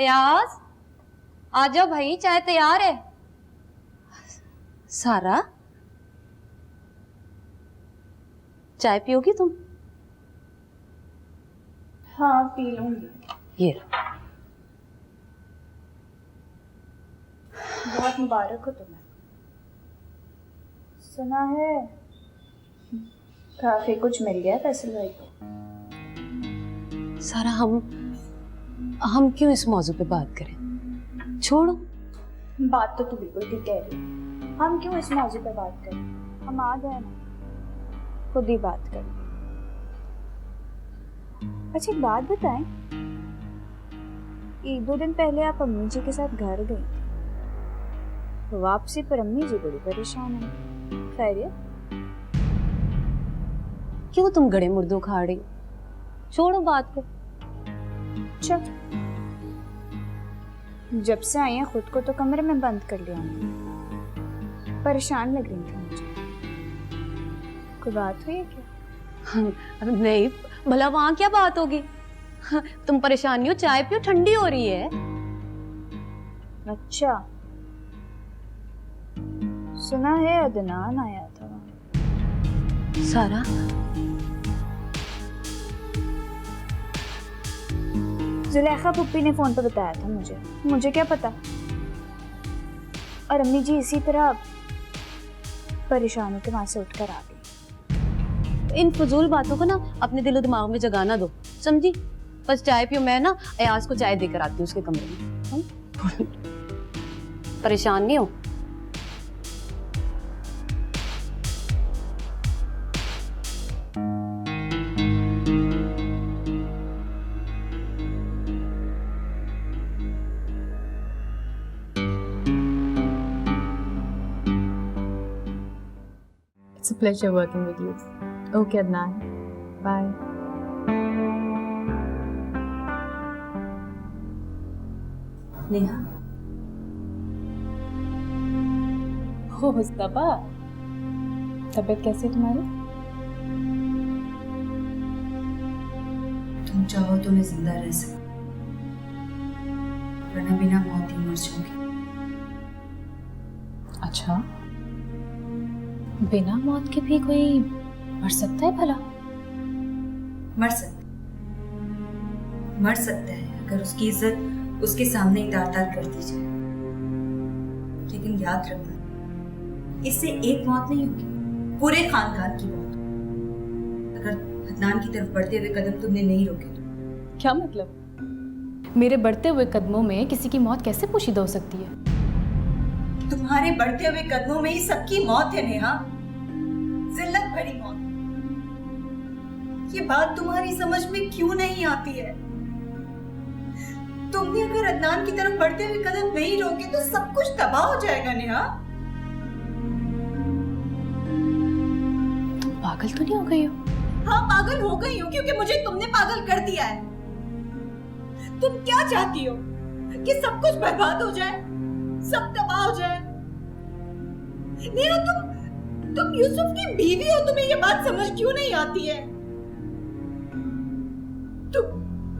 रियाज, आ जाओ भाई, चाय तैयार है। सारा, चाय पियोगी तुम? हाँ पी लूंगी। ये बहुत मुबारक हो तुम्हें। सुना है काफी कुछ मिल गया फैसल भाई को। सारा, हम क्यों इस मौजू पे बात करें? छोड़ो। बात तो तू बिल्कुल ठीक कह रही है। हम क्यों इस मौजू पे बात करें? हम आ गए ना, खुद ही बात करें। अच्छा एक बात बताएं, 1-2 दिन पहले आप अम्मी जी के साथ घर गई थी, वापसी पर अम्मी जी बड़ी परेशान है। खैरियत? क्यों तुम गड़े मुर्दों खा रही? छोड़ो बात को। चल, जब से आई है खुद को तो कमरे में बंद कर लिया हमने। परेशान लग रही थी मुझे। कोई बात हुई है क्या? नहीं, भला वहां क्या बात होगी? तुम परेशान नहीं हो, चाय पियो, ठंडी हो रही है। अच्छा, सुना है अदनान आया था वहां। सारा, जुलेखा पुप्पी ने फोन पर बताया था मुझे क्या पता। और अम्मी जी इसी तरह परेशान होकर वहां से उठकर आ गई। इन फजूल बातों को ना अपने दिलो दिमाग में जगाना दो, समझी? बस चाय पियो, मैं ना अयाज को चाय देकर आती हूँ उसके कमरे में। परेशान नहीं हो? It's a pleasure working with you. Okay, Adnan. Bye. Neha, हो मुस्तफा, तबीयत कैसी है तुम्हारी? तुम चाहो तो मैं जिंदा रह सकती, वरना बिना मौत ही मर जाऊंगी। अच्छा, बिना मौत के भी कोई मर सकता है भला? मर सकता है अगर उसकी इज्जत उसके सामने ही तार-तार कर दी जाए। लेकिन याद रखना, इससे एक मौत नहीं होगी, पूरे खानदान की मौत होगी अगर अदनान की तरफ बढ़ते हुए कदम तुमने नहीं रोके तो। क्या मतलब? मेरे बढ़ते हुए कदमों में किसी की मौत कैसे पोशीदा हो सकती है? तुम्हारे बढ़ते हुए कदमों में ही सबकी मौत है नेहा, जिल्लत भरी मौत। ये बात तुम्हारी समझ में क्यों नहीं आती है? तुमने अगर अदनान की तरफ बढ़ते हुए कदम नहीं रोके तो सब कुछ तबाह हो जाएगा नेहा। तुम पागल तो नहीं हो गई हो? हाँ पागल हो गई हूँ, क्योंकि मुझे तुमने पागल कर दिया है। तुम क्या चाहती हो कि सब कुछ बर्बाद हो जाए, सब तबाह हो जाए? नेहा तुम यूसुफ की बीवी हो, तुम्हें ये बात समझ क्यों नहीं आती है? तुम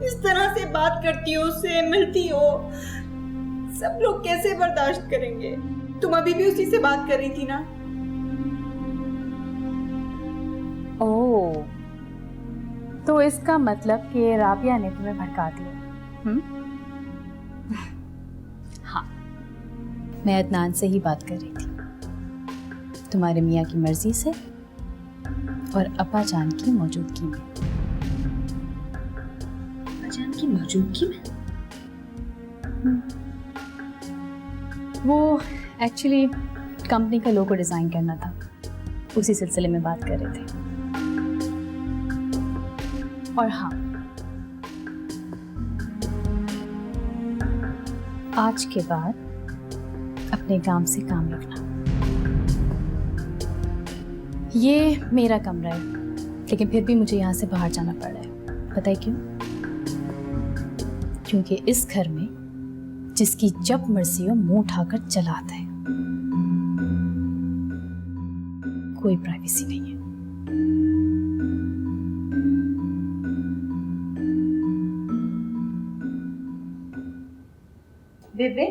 इस तरह से बात करती हो, उससे मिलती हो, सब लोग कैसे बर्दाश्त करेंगे? तुम अभी भी उसी से बात कर रही थी ना? ओह, तो इसका मतलब कि राबिया ने तुम्हें भड़का दिया? हाँ, मैं अदनान से ही बात कर रही थी, तुम्हारे मियाँ की मर्जी से और अब्बा जान की मौजूदगी में। अजान की मौजूदगी में? वो एक्चुअली कंपनी का लोगो डिज़ाइन करना था, उसी सिलसिले में बात कर रहे थे। और हाँ, आज के बाद अपने काम से काम रखना। ये मेरा कमरा है, लेकिन फिर भी मुझे यहाँ से बाहर जाना पड़ रहा है। पता है क्यों? क्योंकि इस घर में जिसकी जब मर्जी हो मुंह उठाकर चला आता है, कोई प्राइवेसी नहीं है। बेबे,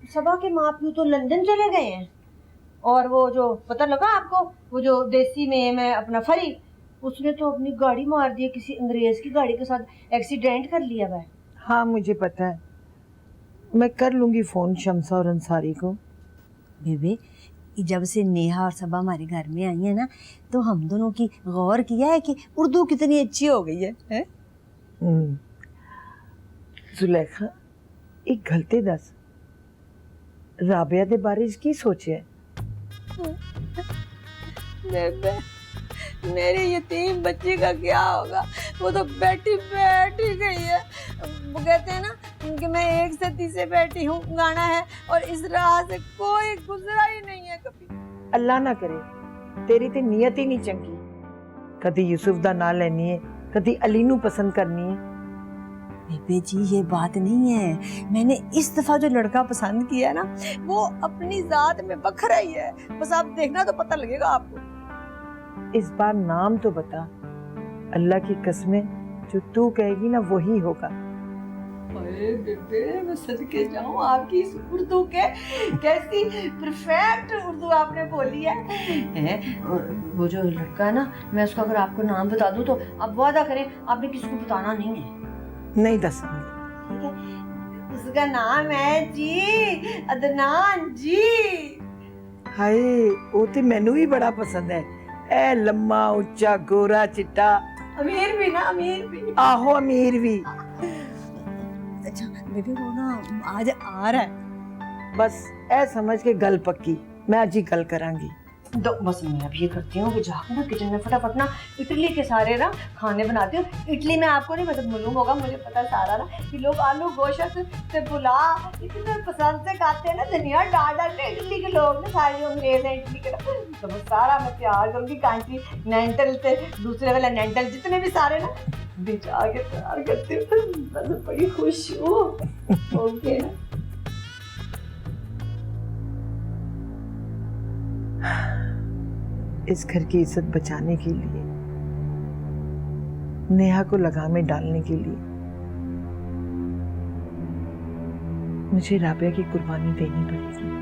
सबा के माँ प्यू तो लंदन चले गए हैं, और वो जो पता लगा आपको, वो जो देसी में मैं अपना फरी, उसने तो अपनी गाड़ी मार दी, किसी अंग्रेज की गाड़ी के साथ एक्सीडेंट कर लिया है। हाँ मुझे पता है, मैं कर लूंगी फोन शम्सा और अंसारी को। बेबे, जब से नेहा और सबा हमारे घर में आई है ना, तो हम दोनों की गौर किया है कि उर्दू कितनी अच्छी हो गई है? जुलेखा, एक गलती दस, राबिया दे बारे च की सोचे? बेबे, मेरे यतीम बच्ची का क्या होगा? वो तो बैठी बैठी गई है। वो कहते हैं ना कि मैं एक सदी से बैठी हूँ, गाना है, और इस राह से कोई गुजरा ही नहीं है कभी। अल्लाह ना करे, तेरी ते नीयत ही नहीं चंगी। कदी यूसुफ दा नाम लेनी है, कदी अली नू पसंद करनी है। बेबे जी, ये बात नहीं है, मैंने इस दफा जो लड़का पसंद किया है ना, वो अपनी जात में बखरा ही है। बस आप देखना तो पता लगेगा आपको। इस बार नाम तो बता, अल्लाह की कसमें, जो तू कहेगी ना वही होगा। अरे बेबे, मैं सदके जाऊं आपकी इस उर्दू के, कैसी परफेक्ट उर्दू आपने बोली है। वो जो लड़का है ना, मैं उसका अगर आपको नाम बता दूं तो आप वादा करें आपने किसी को बताना नहीं है। नहीं दस। ठीक है, उसका नाम है जी अदनान जी। हाय, वो ते मैनू भी बड़ा पसंद है। ए लम्मा उच्चा गोरा चिट्टा, अमीर भी ना, अमीर भी। आहो अमीर भी। अच्छा बेबी, वो ना आज आ रहा है। बस ए समझ के गल पक्की, मैं आज ही गल करांगी। तो बस मैं अब ये करती हूँ कि जाकर ना किचन में फटाफट ना इडली के सारे ना खाने बनाती हूँ। इडली में आपको नहीं मतलब मालूम होगा, मुझे पता सारा ना कि लोग आलू गोश्त से पुला इतने पसंद से खाते हैं ना, धनिया डाल डाल के। इडली के लोग ना सारे जो अंग्रेज हैं इडली के ना, तो मैं सारा मैं तैयार करूँगी। कांची नेंटल से दूसरे वाला नेंटल, जितने भी सारे ना बिछा के तैयार करती हूँ। मैं बड़ी खुश हूँ। ओके ना, इस घर की इज्जत बचाने के लिए, नेहा को लगामे डालने के लिए मुझे राबिया की कुर्बानी देनी पड़ेगी।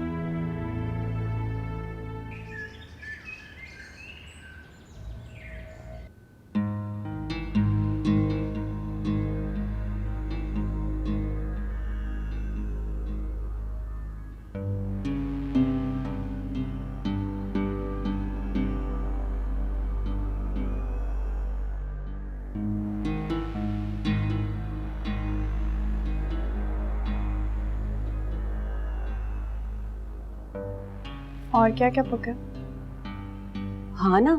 और क्या क्या पका? हाँ ना,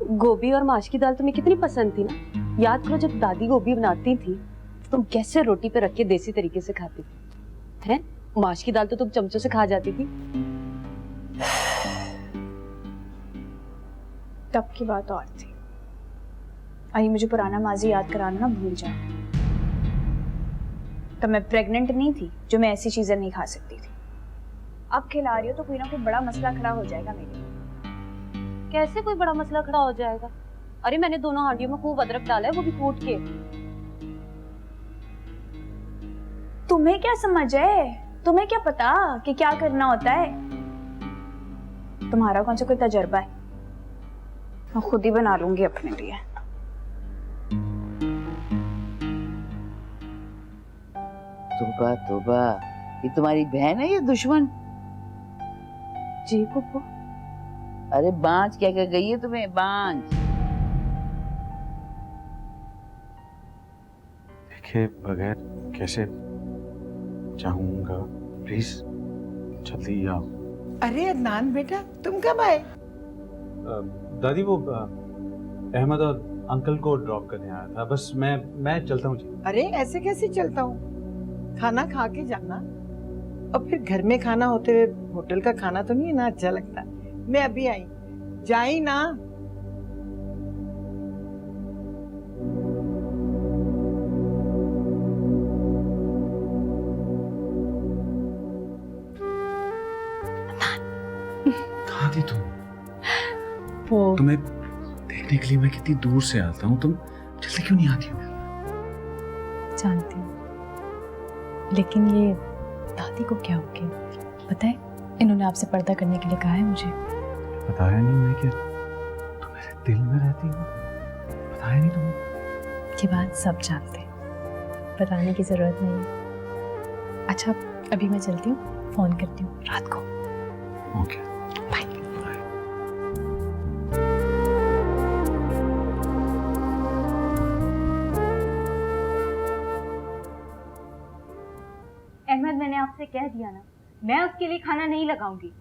गोभी और माश की दाल तुम्हें कितनी पसंद थी ना। याद करो जब दादी गोभी बनाती थी तो तुम कैसे रोटी पे रख के देसी तरीके से खाती थी, हैं? माश की दाल तो तुम चमचों से खा जाती थी। तब की बात और थी। आई मुझे पुराना माजी याद कराना ना भूल जाओ। तब मैं प्रेग्नेंट नहीं थी जो मैं ऐसी चीजें नहीं खा सकती थी। अब खिला रही हो तो कोई ना कोई बड़ा मसला खड़ा हो जाएगा मेरे लिए। कैसे कोई बड़ा मसला खड़ा हो जाएगा? अरे मैंने दोनों हांडियों में खूब अदरक डाला है, वो भी कूट के। तुम्हें क्या समझ है? तुम्हें क्या पता कि क्या करना होता है? तुम्हारा कौन सा कोई तजर्बा है? मैं खुद ही बना लूंगी अपने लिए। तोबा तोबा, ये तुम्हारी बहन है या दुश्मन? जी पुप्पो। अरे बांझ क्या कह गई है तुम्हें, बांझ? देखे बगैर कैसे चाहूंगा, प्लीज जल्दी आओ। अरे अदनान बेटा, तुम कब आए? दादी वो अहमद और अंकल को ड्रॉप करने आया था, बस मैं चलता हूँ। अरे ऐसे कैसे चलता हूँ? खाना खा के जाना, और फिर घर में खाना होते हुए होटल का खाना तो नहीं है ना अच्छा लगता। मैं अभी आई, जाई ना। कहाँ थी तुम? तुम्हें देखने के लिए मैं कितनी दूर से आता हूँ, तुम जल्दी क्यों नहीं आती हो? जानती हूँ, लेकिन ये दादी को क्या हो गया पता है? इन्होंने आपसे पर्दा करने के लिए कहा है मुझे। बताया नहीं मैं क्या तुम मेरे दिल में रहती हो? बताया नहीं तुम्हें? ये बात सब जानते हैं, बताने की जरूरत नहीं है। अच्छा अभी मैं चलती हूँ, फोन करती हूँ रात को। Okay bye. अहमद, मैंने आपसे कह दिया ना, मैं उसके लिए खाना नहीं लगाऊंगी।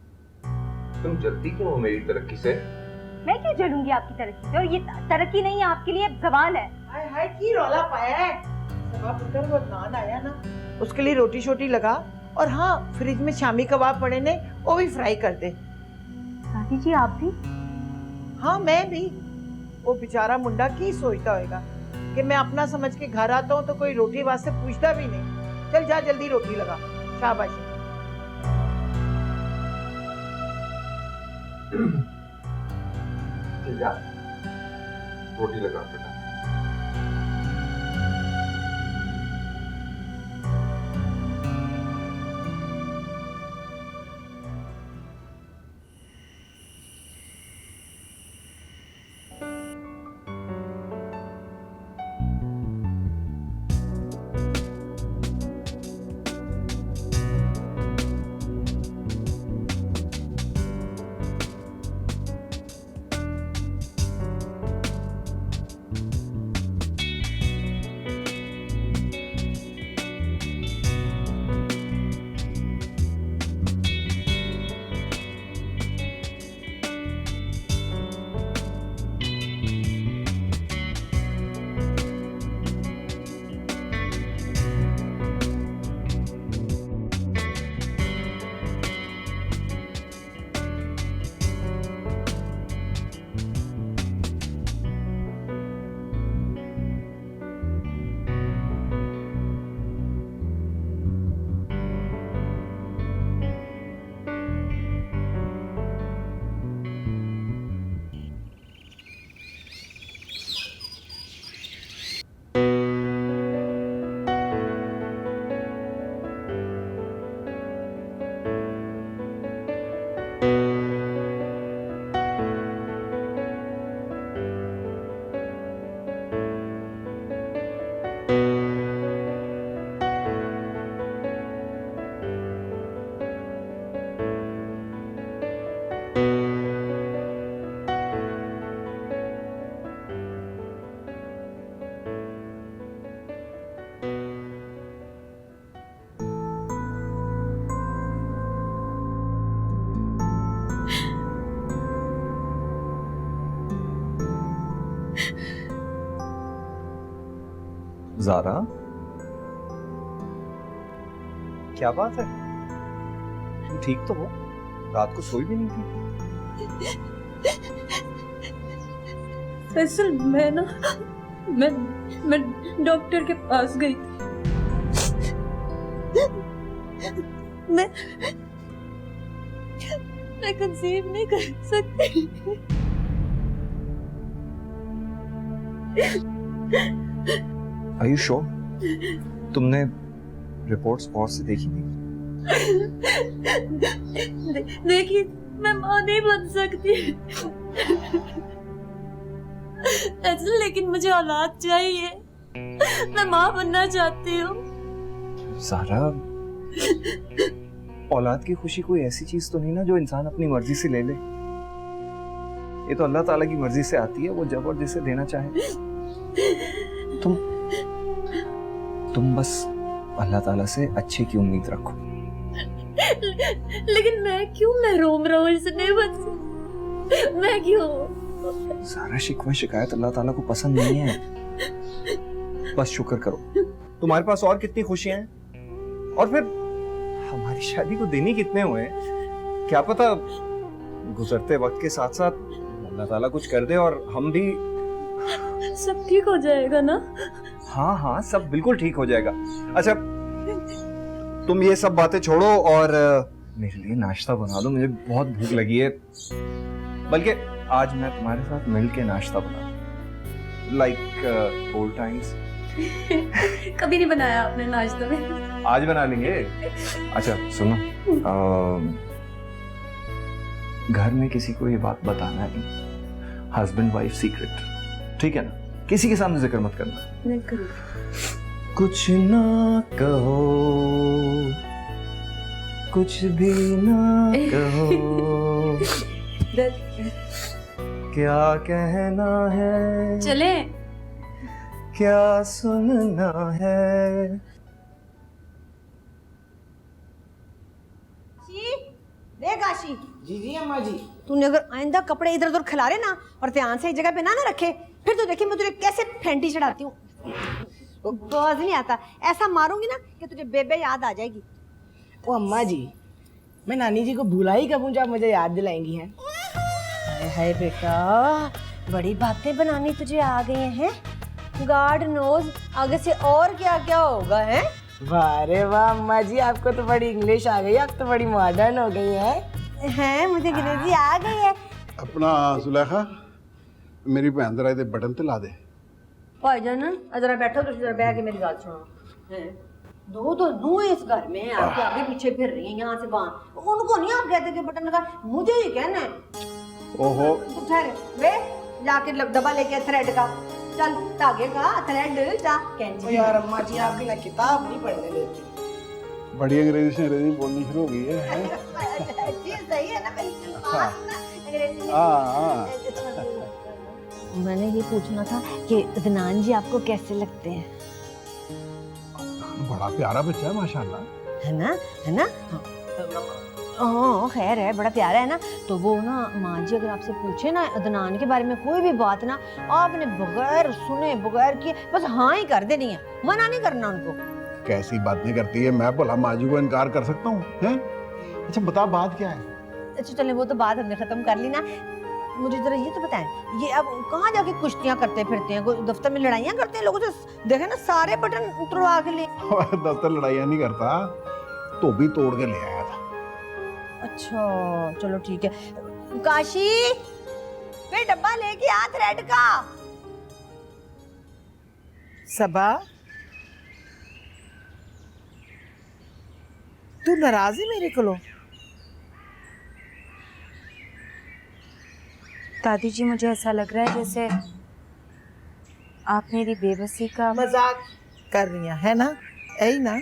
तुम जलती क्यों हो मेरी तरक्की से? मैं क्यों जलूंगी आपकी तरक्की से? और ये तरक्की नहीं है आपके लिए, जवान है। हाय हाय की रौला पाया है। सबा पुत्र वो नान आया ना, उसके लिए रोटी शोटी लगा, और हाँ फ्रिज में शामी कबाब पड़े ने, वो भी फ्राई कर दे। दादी जी आप भी? हाँ मैं भी। वो बेचारा मुंडा की सोचता होगा कि मैं अपना समझ के घर आता हूँ तो कोई रोटी वास्ते पूछता भी नहीं। चल जा जल्दी रोटी लगा, शाबाशी। चल जा रोटी लगा बेटा। ज़ारा, क्या बात है? तुम ठीक तो हो? रात को सोई भी नहीं थी? फैसल मैं डॉक्टर के पास गई थी। मैं कंसीव नहीं कर सकती। Are you sure? तुमने रिपोर्ट्स और से देखी थी? देखिए, मैं माँ नहीं बन सकती। लेकिन मुझे औलाद चाहिए। मैं माँ बनना चाहती हूँ। ज़ारा, औलाद की खुशी कोई ऐसी चीज तो नहीं ना जो इंसान अपनी मर्जी से ले ले। ये तो अल्लाह ताला की मर्जी से आती है, वो जब और जिसे देना चाहे। तुम बस अल्लाह ताला से अच्छे की उम्मीद रखो। लेकिन मैं क्यों महरूम रहूं इससे नहीं बन सकती? मैं क्यों? सारा शिकवा शिकायत अल्लाह ताला को पसंद नहीं है। बस शुक्र करो, तुम्हारे पास और कितनी खुशियां हैं। और फिर हमारी शादी को दिन ही कितने हुए हैं, क्या पता गुजरते वक्त के साथ साथ अल्लाह ताला कुछ कर दे और हम भी। सब ठीक हो जाएगा ना? हाँ हाँ, सब बिल्कुल ठीक हो जाएगा। अच्छा तुम ये सब बातें छोड़ो और मेरे लिए नाश्ता बना दो, मुझे बहुत भूख लगी है। बल्कि आज मैं तुम्हारे साथ मिल के नाश्ता बना, लाइक ओल्ड टाइम्स। कभी नहीं बनाया आपने नाश्ते में। आज बना लेंगे। अच्छा सुनो, घर में किसी को ये बात बताना नहीं, हस्बैंड वाइफ सीक्रेट, ठीक है ना? किसी के सामने जिक्र मत करना। नहीं करूँगी। कुछ ना कहो, कुछ भी ना कहो, क्या कहना है, चले क्या सुनना है। देख आशी, जी जी अम्मा जी। तूने अगर आइंदा कपड़े इधर उधर खिलारे ना और ध्यान से एक जगह पे ना रखे, फिर तो देखिए मैं तुझे कैसे फेंटी चढ़ाती हूँ। बस नहीं आता, ऐसा मारूंगी ना कि तुझे बेबे याद आ जाएगी। ओ अम्मा जी, मैं नानी जी को भुला ही कब हूँ जब मुझे याद दिलाएंगी हैं। हाय बेटा, बड़ी बातें बनानी तुझे आ गई हैं। गॉड नोज आगे से और क्या क्या होगा है। वाह रे वाह अम्मा जी, आपको तो बड़ी इंग्लिश आ गई, आप तो बड़ी मॉडर्न हो गई है। मुझे अंग्रेजी आ गई है। अपना सुलेखा, मेरी भैन जरा इधर बटन ते ला दे। भाईजान जरा बैठो, तुम जरा बैठ के मेरी बात सुनो। दो तो नूह इस घर में है, आपके आगे पीछे फिर रही है यहाँ से वहाँ। उनको नहीं आप कहते कि बटन लगा, मुझे ही कहना है। ओहो, तो ठहरे वे, जाके डब्बा लेके थ्रेड का, चल धागे का थ्रेड जा कैंची। यार अम्मा जी, आप भी ना किताब नहीं पढ़ने देती। बड़ी अंग्रेजी से अंग्रेजी बोलनी शुरू हो गई है। जी सही है ना, मेरी बात ना अंग्रेजी में। हाँ। मैंने ये पूछना था कि अदनान जी आपको कैसे लगते हैं? बड़ा प्यारा बच्चा है माशाल्लाह। है ना, है ना? हाँ खैर है, बड़ा प्यारा है ना। तो वो ना माँ जी अगर आपसे पूछे ना अदनान के बारे में कोई भी बात ना, आपने बगैर सुने बगैर किए बस हाँ ही कर देनी है, मना नहीं करना उनको। कैसी बातें करती है, मैं भला माजी को इनकार कर सकता हूँ हैं? अच्छा बता बात क्या है? अच्छा चले वो तो बात हमने खत्म कर ली ना। मुझे जरा ये तो बताएं, ये अब कहाँ जाके कुश्तियाँ करते फिरते हैं? कोई दफ्तर में लड़ाइयाँ करते हैं लोगों से? देखे ना सारे बटन उतरवा के ले। दफ्तर लड़ाइयाँ नहीं करता, तो भी तोड़ के ले आया था। अच्छा चलो ठीक है। काशी वे डब्बा लेके आ थ्रेड का। सबा, तू नाराज है मेरे को? दादी जी मुझे ऐसा लग रहा है जैसे आप मेरी बेबसी का मजाक कर रही है ना? यही ना?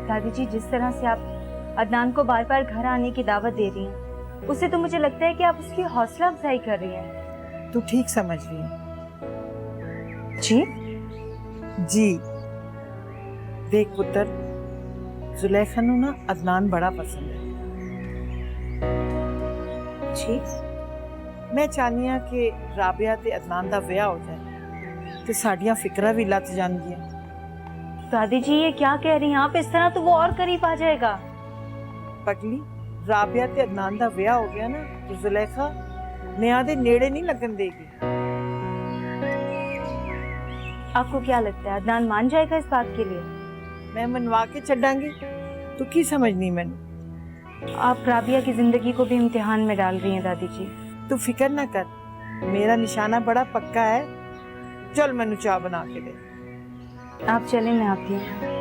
दादी जी जिस तरह से आप अदनान को बार बार घर आने की दावत दे रही हैं, उससे तो मुझे लगता है कि आप उसकी हौसला अफजाई कर रही हैं। तू ठीक समझ रही है। जी जी देख पुत्र, जुलेखा नू ना अदनान बड़ा पसंद है। जी मैं चाहनी हाँ कि राबिया ते अदनान दा विआह हो जाए ते साडियां फिक्रा भी लथ जाणगियां। दादी जी ये क्या कह रही हैं आप? इस तरह तो वो और करीब आ जाएगा। पगली, राबिया ते अदनान दा विआह हो गया ना तो जुलेखा निया दे नेड़े नहीं लगन देगी। आपको क्या लगता है अदनान मान जाएगा इस बात के लिए? मैं मनवा के छड़ांगी, तू की समझनी मैनू? आप राबिया की जिंदगी को भी इम्तिहान में डाल रही हैं दादी जी। तू फिक्र ना कर, मेरा निशाना बड़ा पक्का है। चल मैनू चाय बना के दे। आप चलें, मैं आती हूँ।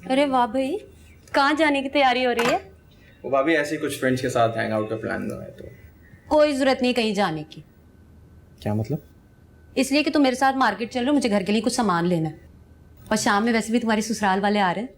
अरे वाह भाई, कहाँ जाने की तैयारी हो रही है? वो भाभी ऐसे ही कुछ फ्रेंड्स के साथ हैंग आउट का प्लान है। तो कोई जरूरत नहीं कहीं जाने की। क्या मतलब? इसलिए कि तुम मेरे साथ मार्केट चल रहे हो, मुझे घर के लिए कुछ सामान लेना है। और शाम में वैसे भी तुम्हारे ससुराल वाले आ रहे हैं।